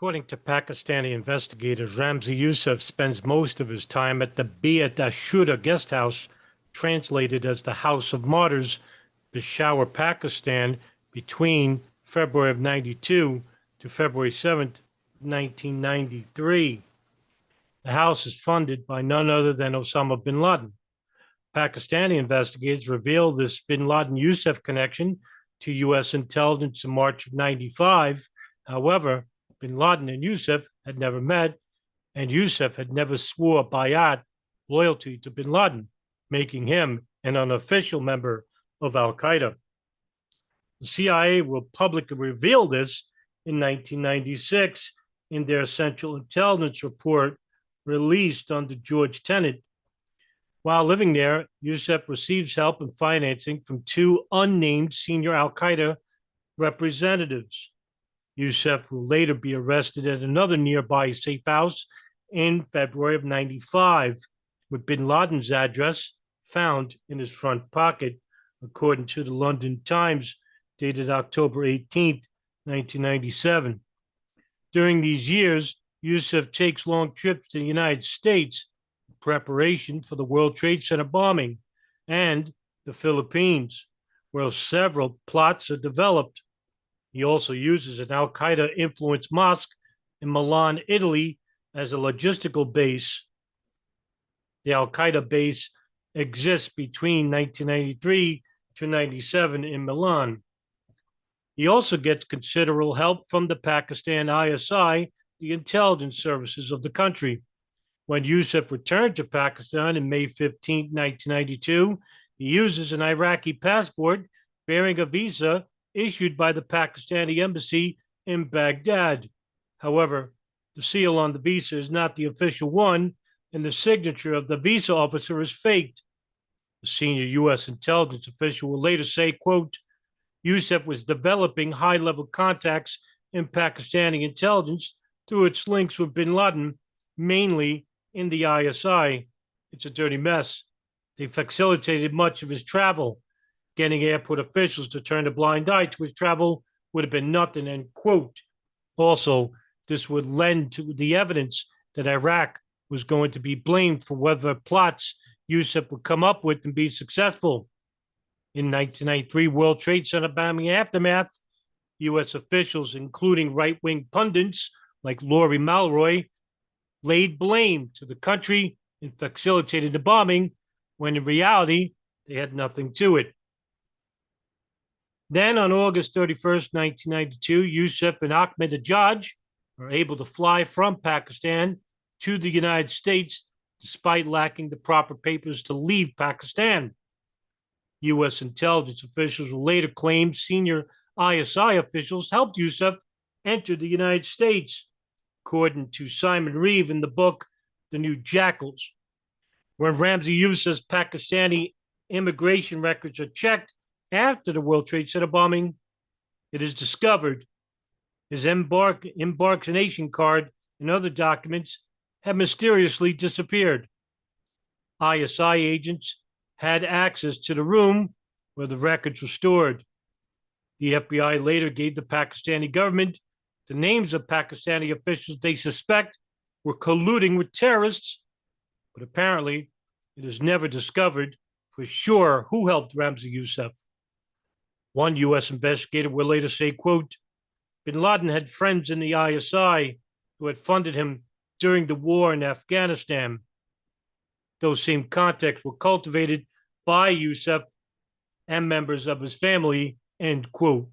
According to Pakistani investigators, Ramzi Yousef spends most of his time at the Beit Ashuhada guesthouse, translated as the House of Martyrs, Peshawar, Pakistan, between February of 92 to February 7th, 1993. The house is funded by none other than Osama bin Laden. Pakistani investigators revealed this bin Laden Yousef connection to U.S. intelligence in March of 95. However, bin Laden and Yousef had never met, and Yousef had never swore bayat, loyalty to bin Laden, making him an unofficial member of Al Qaeda. The CIA will publicly reveal this in 1996 in their Central Intelligence Report released under George Tenet. While living there, Yousef receives help and financing from two unnamed senior Al Qaeda representatives. Yousef will later be arrested at another nearby safe house in February of 95, with bin Laden's address found in his front pocket, according to the London Times, dated October 18, 1997. During these years, Yousef takes long trips to the United States in preparation for the World Trade Center bombing and the Philippines, where several plots are developed. He also uses an Al Qaeda-influenced mosque in Milan, Italy, as a logistical base. The Al Qaeda base exists between 1993 to 97 in Milan. He also gets considerable help from the Pakistani ISI, the intelligence services of the country. When Yousef returned to Pakistan in May 15, 1992, he uses an Iraqi passport bearing a visa issued by the Pakistani embassy in Baghdad. However, the seal on the visa is not the official one, and the signature of the visa officer is faked. The senior U.S. intelligence official will later say, quote, Yousef was developing high-level contacts in Pakistani intelligence through its links with bin Laden, mainly in the ISI. It's a dirty mess. They facilitated much of his travel. Getting airport officials to turn a blind eye to his travel would have been nothing, end quote. Also, this would lend to the evidence that Iraq was going to be blamed for whether plots Yousef would come up with and be successful. In 1993 World Trade Center bombing aftermath, U.S. officials, including right-wing pundits like Laurie Malroy, laid blame to the country and facilitated the bombing, when in reality, they had nothing to it. Then, on August 31st, 1992, Yousef and Ahmed Ajaj are able to fly from Pakistan to the United States, despite lacking the proper papers to leave Pakistan. U.S. intelligence officials will later claim senior ISI officials helped Yousef enter the United States, according to Simon Reeve in the book, The New Jackals. When Ramzi Yousef's Pakistani immigration records are checked after the World Trade Center bombing, it is discovered his embarkation card and other documents have mysteriously disappeared. ISI agents had access to the room where the records were stored. The FBI later gave the Pakistani government the names of Pakistani officials they suspect were colluding with terrorists, but apparently it is never discovered for sure who helped Ramzi Yousef. One U.S. investigator will later say, quote, bin Laden had friends in the ISI who had funded him during the war in Afghanistan. Those same contacts were cultivated by Yousef and members of his family, end quote.